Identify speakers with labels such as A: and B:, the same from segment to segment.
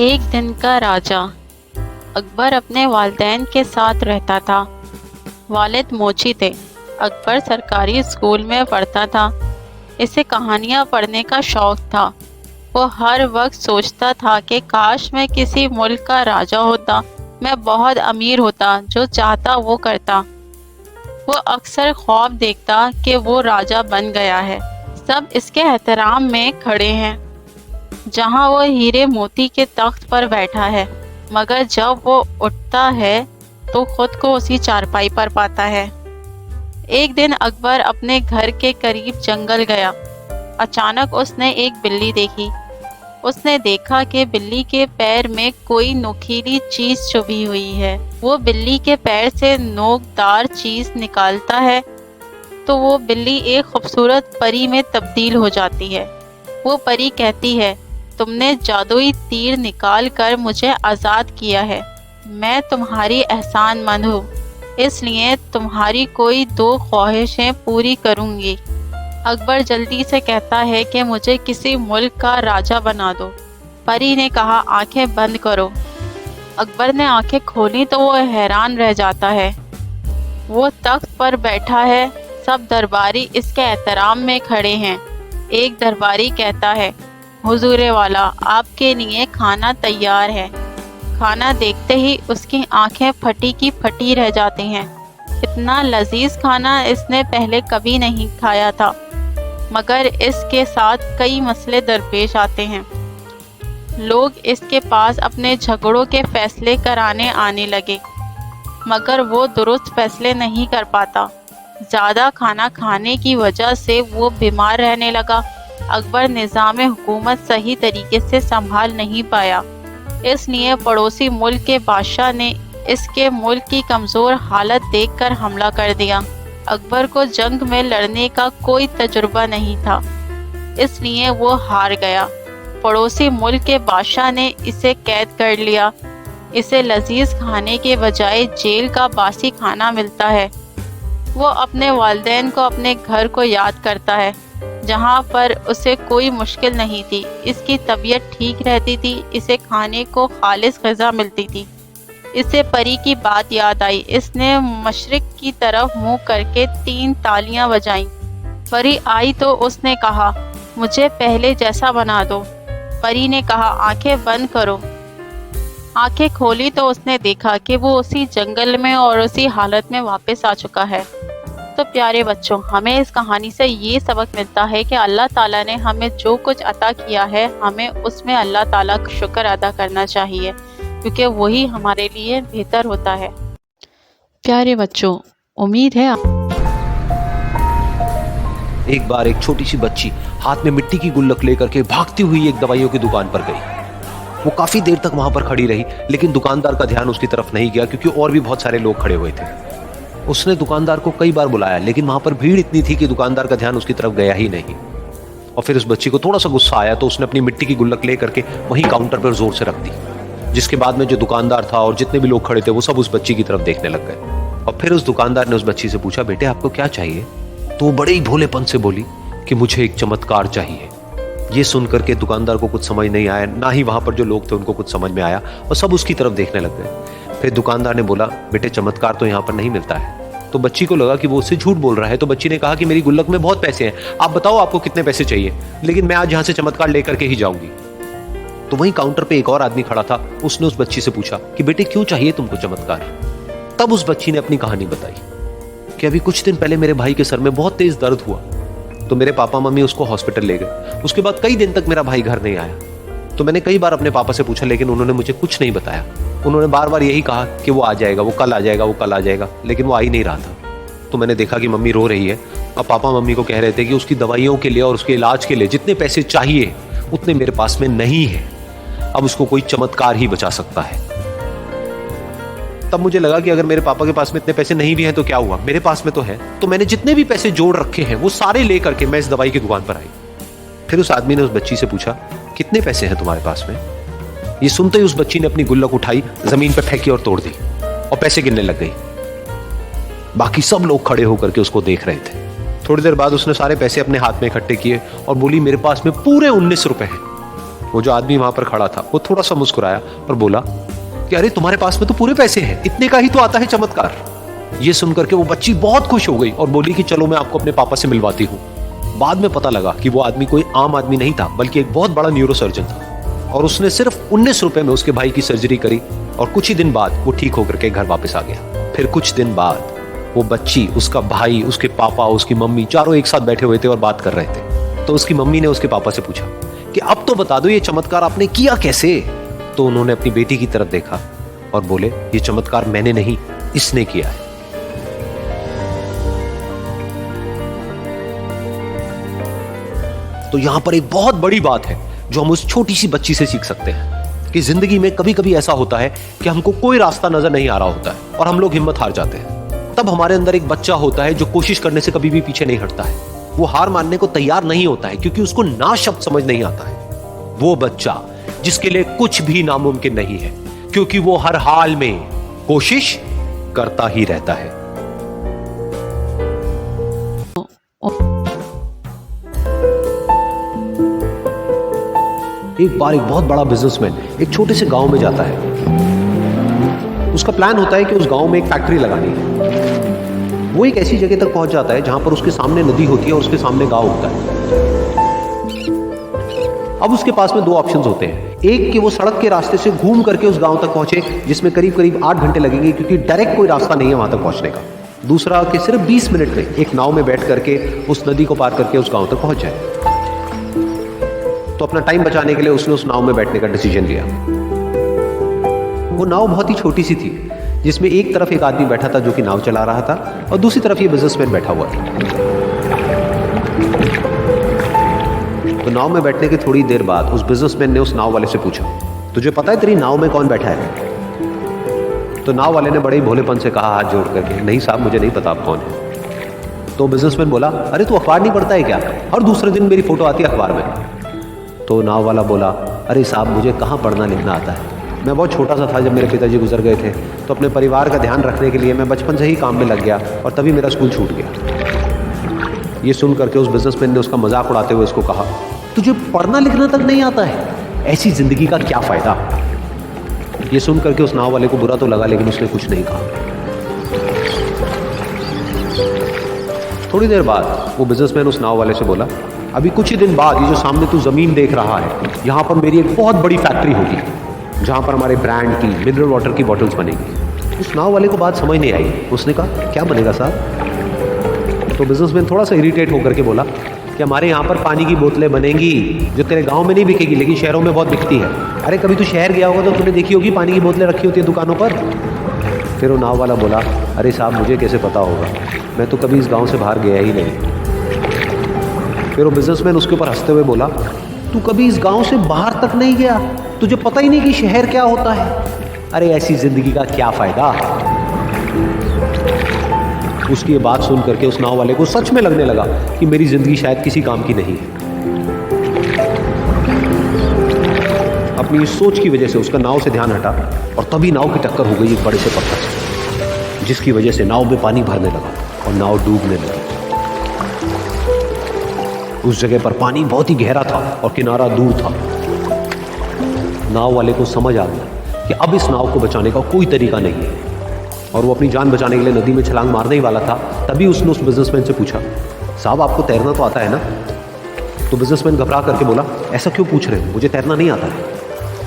A: एक दिन का राजा। अकबर अपने वालिदैन के साथ रहता था। वालिद मोची थे। अकबर सरकारी स्कूल में पढ़ता था। इसे कहानियाँ पढ़ने का शौक था। वो हर वक्त सोचता था कि काश मैं किसी मुल्क का राजा होता, मैं बहुत अमीर होता, जो चाहता वो करता। वो अक्सर ख्वाब देखता कि वो राजा बन गया है, सब इसके एहतराम में खड़े हैं, जहाँ वो हीरे मोती के तख्त पर बैठा है, मगर जब वो उठता है तो खुद को उसी चारपाई पर पाता है। एक दिन अकबर अपने घर के करीब जंगल गया। अचानक उसने एक बिल्ली देखी। उसने देखा कि बिल्ली के पैर में कोई नुकीली चीज चुभी हुई है। वो बिल्ली के पैर से नोकदार चीज निकालता है तो वो बिल्ली एक खूबसूरत परी में तब्दील हो जाती है। वो परी कहती है, तुमने जादुई तीर निकाल कर मुझे आज़ाद किया है। मैं तुम्हारी एहसानमंद हूँ, इसलिए तुम्हारी कोई 2 ख्वाहिशें पूरी करूँगी। अकबर जल्दी से कहता है कि मुझे किसी मुल्क का राजा बना दो। परी ने कहा, आंखें बंद करो। अकबर ने आंखें खोली तो वो हैरान रह जाता है। वो तख्त पर बैठा है, सब दरबारी इसके एहतराम में खड़े हैं। एक दरबारी कहता है, हुजूरे वाला, आपके लिए खाना तैयार है। खाना देखते ही उसकी आंखें फटी की फटी रह जाती हैं। इतना लजीज खाना इसने पहले कभी नहीं खाया था, मगर इसके साथ कई मसले दरपेश आते हैं। लोग इसके पास अपने झगड़ों के फैसले कराने आने लगे, मगर वो दुरुस्त फैसले नहीं कर पाता। ज़्यादा खाना खाने की वजह से वो बीमार रहने लगा। अकबर निज़ाम हुकूमत सही तरीके से संभाल नहीं पाया, इसलिए पड़ोसी मुल्क के बादशाह ने इसके मुल्क की कमज़ोर हालत देखकर हमला कर दिया। अकबर को जंग में लड़ने का कोई तजुर्बा नहीं था, इसलिए वो हार गया। पड़ोसी मुल्क के बादशाह ने इसे कैद कर लिया। इसे लजीज खाने के बजाय जेल का बासी खाना मिलता है। वो अपने वालिदैन को, अपने घर को याद करता है, जहाँ पर उसे कोई मुश्किल नहीं थी। इसकी तबीयत ठीक रहती थी, इसे खाने को खालिस ग़िज़ा मिलती थी। इसे परी की बात याद आई। इसने मशरिक की तरफ मुंह करके 3 तालियां बजाईं। परी आई तो उसने कहा, मुझे पहले जैसा बना दो। परी ने कहा, आंखें बंद करो। आंखें खोली तो उसने देखा कि वो उसी जंगल में और उसी हालत में वापस आ चुका है। तो प्यारे बच्चों, हमें इस कहानी से ये सबक मिलता है कि अल्लाह ताला ने हमें जो कुछ अता किया है, हमें उसमें अल्लाह ताला का शुक्र अदा करना चाहिए, क्योंकि वही हमारे लिए बेहतर होता है। प्यारे बच्चों, उम्मीद है
B: एक बार एक छोटी सी बच्ची हाथ में मिट्टी की गुल्लक लेकर के भागती हुई एक दवाइयों की दुकान पर गई। वो काफी देर तक वहां पर खड़ी रही, लेकिन दुकानदार का ध्यान उसकी तरफ नहीं गया, क्योंकि और भी बहुत सारे लोग खड़े हुए थे। उसने दुकानदार को कई बार बुलाया, लेकिन वहां पर भीड़ इतनी थी कि दुकानदार का ध्यान उसकी तरफ गया ही नहीं। और फिर उस बच्ची को थोड़ा सा गुस्सा आया तो उसने अपनी मिट्टी की गुल्लक ले करके वहीं काउंटर पर जोर से रख दी, जिसके बाद में जो दुकानदार था और जितने भी लोग खड़े थे वो सब उस बच्ची की तरफ देखने लग गए। और फिर उस दुकानदार ने उस बच्ची से पूछा, बेटे आपको क्या चाहिए? तो वो बड़े ही भोलेपन से बोली कि मुझे एक चमत्कार चाहिए। ये सुन करके दुकानदार को कुछ समझ नहीं आया, ना ही वहां पर जो लोग थे उनको कुछ समझ में आया, और सब उसकी तरफ देखने लग गए। फिर दुकानदार ने बोला, बेटे चमत्कार तो यहाँ पर नहीं मिलता है। तो बच्ची को लगा कि वो उससे झूठ बोल रहा है, तो बच्ची ने कहा कि मेरी गुल्लक में बहुत पैसे हैं, आप बताओ आपको कितने पैसे चाहिए, लेकिन मैं आज यहाँ से चमत्कार लेकर के ही जाऊंगी। तो वहीं काउंटर पे एक और आदमी खड़ा था। उसने उस बच्ची से पूछा कि बेटे क्यों चाहिए तुमको चमत्कार? तब उस बच्ची ने अपनी कहानी बताई कि अभी कुछ दिन पहले मेरे भाई के सर में बहुत तेज दर्द हुआ, तो मेरे पापा मम्मी उसको हॉस्पिटल ले गए। उसके बाद कई दिन तक मेरा भाई घर नहीं आया। तो मैंने कई बार अपने पापा से पूछा, लेकिन उन्होंने मुझे कुछ नहीं बताया। उन्होंने बार बार यही कहा कि वो आ जाएगा, वो कल आ जाएगा, वो कल आ जाएगा, लेकिन वो आ ही नहीं रहा था। तो मैंने देखा कि मम्मी रो रही है। अब पापा मम्मी को कह रहे थे कि उसकी दवाइयों के लिए और उसके इलाज के लिए जितने पैसे चाहिए उतने मेरे पास में नहीं है, अब उसको कोई चमत्कार ही बचा सकता है। तब मुझे लगा कि अगर मेरे पापा के पास में इतने पैसे नहीं भी हैं तो क्या हुआ, मेरे पास में तो है। तो मैंने जितने भी पैसे जोड़ रखे हैं वो सारे लेकर के मैं इस दवाई की दुकान पर आई। फिर उस आदमी ने उस बच्ची से पूछा, कितने पैसे हैं तुम्हारे पास में? ये सुनते ही उस बच्ची ने अपनी गुल्लक उठाई, जमीन पर फेंकी और तोड़ दी, और पैसे गिनने लग गई। बाकी सब लोग खड़े होकर के उसको देख रहे थे। थोड़ी देर बाद उसने सारे पैसे अपने हाथ में इकट्ठे किए और बोली, मेरे पास में पूरे 19 रुपए हैं। वो जो आदमी वहां पर खड़ा था वो थोड़ा सा मुस्कुराया और बोला कि अरे तुम्हारे पास में तो पूरे पैसे हैं, इतने का ही तो आता है चमत्कार। ये सुनकर के वो बच्ची बहुत खुश हो गई और बोली कि चलो मैं आपको अपने पापा से मिलवाती हूँ। बाद में पता लगा कि वो आदमी कोई आम आदमी नहीं था, बल्कि एक बहुत बड़ा न्यूरोसर्जन था और उसने सिर्फ 19 रुपए में उसके भाई की सर्जरी करी और कुछ ही दिन बाद वो ठीक होकर के घर वापस आ गया। फिर कुछ दिन बाद वो बच्ची, उसका भाई, उसके पापा, उसकी मम्मी चारों एक साथ बैठे हुए थे और बात कर रहे थे। तो उसकी मम्मी ने उसके पापा से पूछा कि अब तो बता दो ये चमत्कार आपने किया कैसे। तो उन्होंने अपनी बेटी की तरफ देखा और बोले ये चमत्कार मैंने नहीं, इसने किया है। तो यहां पर एक बहुत बड़ी बात है जो हम उस छोटी सी बच्ची से सीख सकते हैं कि जिंदगी में कभी कभी ऐसा होता है कि हमको कोई रास्ता नजर नहीं आ रहा होता है और हम लोग हिम्मत हार जाते हैं। तब हमारे अंदर एक बच्चा होता है जो कोशिश करने से कभी भी पीछे नहीं हटता है। वो हार मानने को तैयार नहीं होता है क्योंकि उसको ना शब्द समझ नहीं आता है। वो बच्चा जिसके लिए कुछ भी नामुमकिन नहीं है, क्योंकि वो हर हाल में कोशिश करता ही रहता है। एक बार एक बहुत बड़ा बिजनेसमैन एक छोटे से गांव में जाता है। उसका प्लान होता है कि उस गांव में एक फैक्ट्री लगानी है। वो एक ऐसी जगह तक पहुंच जाता है जहां पर उसके सामने नदी होती है और उसके सामने गांव होता है। अब उसके पास में दो ऑप्शंस होते हैं। एक कि वो सड़क के रास्ते से घूम करके उस गांव तक पहुंचे, जिसमें करीब करीब 8 घंटे लगेंगे क्योंकि डायरेक्ट कोई रास्ता नहीं है वहां तक पहुंचने का। दूसरा कि सिर्फ 20 मिनट में एक नाव में बैठ करके उस नदी को पार करके उस गांव तक पहुंच जाए। तो अपना टाइम बचाने के लिए उसने उस नाव में बैठने का डिसीजन लिया। वो नाव बहुत ही छोटी सी थी, जिसमें एक तरफ एक आदमी बैठा था जो कि नाव चला रहा था और दूसरी तरफ ये बिजनेसमैन बैठा हुआ था। तो नाव में बैठने के थोड़ी देर बाद उस बिजनेसमैन ने उस नाव वाले से पूछा, तुझे पता है तेरी नाव में कौन बैठा है? तो नाव वाले ने बड़े ही भोलेपन से कहा हाथ जोड़ करके, नहीं साहब मुझे नहीं पता आप कौन है। तो बिजनेसमैन बोला, अरे तू अखबार नहीं पढ़ता है क्या? हर दूसरे दिन मेरी फोटो आती है अखबार में। तो नाव वाला बोला, अरे साहब मुझे कहाँ पढ़ना लिखना आता है, मैं बहुत छोटा सा था जब मेरे पिताजी गुजर गए थे, तो अपने परिवार का ध्यान रखने के लिए मैं बचपन से ही काम में लग गया और तभी मेरा स्कूल छूट गया। ये सुन करके उस बिजनेसमैन ने उसका मजाक उड़ाते हुए उसको कहा, तुझे पढ़ना लिखना तक नहीं आता है, ऐसी जिंदगी का क्या फायदा। ये सुन करके उस नाव वाले को बुरा तो लगा, लेकिन उसने कुछ नहीं कहा। थोड़ी देर बाद वो बिजनेसमैन उस नाव वाले से बोला, अभी कुछ ही दिन बाद ये जो सामने तू जमीन देख रहा है, यहाँ पर मेरी एक बहुत बड़ी फैक्ट्री होगी जहाँ पर हमारे ब्रांड की मिनरल वाटर की बॉटल्स बनेगी। उस नाव वाले को बात समझ नहीं आई। उसने कहा, क्या बनेगा साहब? तो बिजनेसमैन थोड़ा सा इरिटेट होकर के बोला कि हमारे यहाँ पर पानी की बोतलें बनेंगी जो तेरे गांव में नहीं बिकेगी लेकिन शहरों में बहुत बिकती है। अरे कभी तू शहर गया होगा तो तूने देखी होगी पानी की बोतलें रखी होती है दुकानों पर। फिर वो नाव वाला बोला, अरे साहब मुझे कैसे पता होगा, मैं तो कभी इस गाँव से बाहर गया ही नहीं। फिर वो बिजनेसमैन उसके ऊपर हंसते हुए बोला, तू कभी इस गांव से बाहर तक नहीं गया, तुझे पता ही नहीं कि शहर क्या होता है। अरे ऐसी जिंदगी का क्या फायदा। उसकी ये बात सुन करके उस नाव वाले को सच में लगने लगा कि मेरी जिंदगी शायद किसी काम की नहीं है। अपनी इस सोच की वजह से उसका नाव से ध्यान हटा और तभी नाव की टक्कर हो गई एक बड़े से पत्थर से, जिसकी वजह से नाव में पानी भरने लगा और नाव डूबने लगी। उस जगह पर पानी बहुत ही गहरा था और किनारा दूर था। नाव वाले को समझ आ गया कि अब इस नाव को बचाने का कोई तरीका नहीं है और वो अपनी जान बचाने के लिए नदी में छलांग मारने ही वाला था। तभी उसने उस बिजनेसमैन से पूछा, साहब आपको तैरना तो आता है ना? तो बिजनेसमैन घबरा करके बोला, ऐसा क्यों पूछ रहे हो, मुझे तैरना नहीं आता है।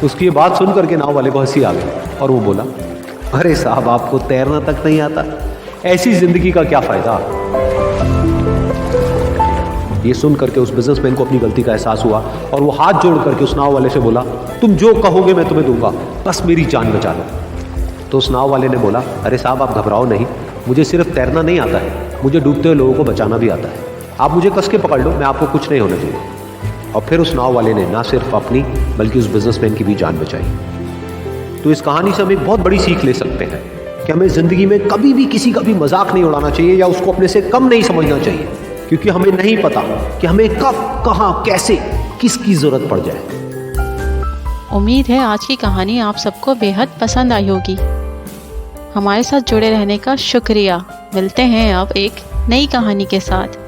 B: तो उसकी ये बात सुन करके नाव वाले को हंसी आ गई और वो बोला, अरे साहब आपको तैरना तक नहीं आता, ऐसी जिंदगी का क्या फायदा। ये सुन करके उस बिजनेसमैन को अपनी गलती का एहसास हुआ और वो हाथ जोड़ करके उस नाव वाले से बोला, तुम जो कहोगे मैं तुम्हें दूंगा, बस मेरी जान बचा लो। तो उस नाव वाले ने बोला, अरे साहब आप घबराओ नहीं, मुझे सिर्फ तैरना नहीं आता है, मुझे डूबते हुए लोगों को बचाना भी आता है। आप मुझे कस के पकड़ लो, मैं आपको कुछ नहीं होना चाहिए। और फिर उस नाव वाले ने ना सिर्फ अपनी बल्कि उस बिजनेसमैन की भी जान बचाई। तो इस कहानी से हम एक बहुत बड़ी सीख ले सकते हैं कि हमें जिंदगी में कभी भी किसी का भी मजाक नहीं उड़ाना चाहिए या उसको अपने से कम नहीं समझना चाहिए, क्योंकि हमें नहीं पता कि हमें कब, कहां, कैसे, किसकी जरूरत पड़ जाए।
A: उम्मीद है आज की कहानी आप सबको बेहद पसंद आई होगी। हमारे साथ जुड़े रहने का शुक्रिया। मिलते हैं अब एक नई कहानी के साथ।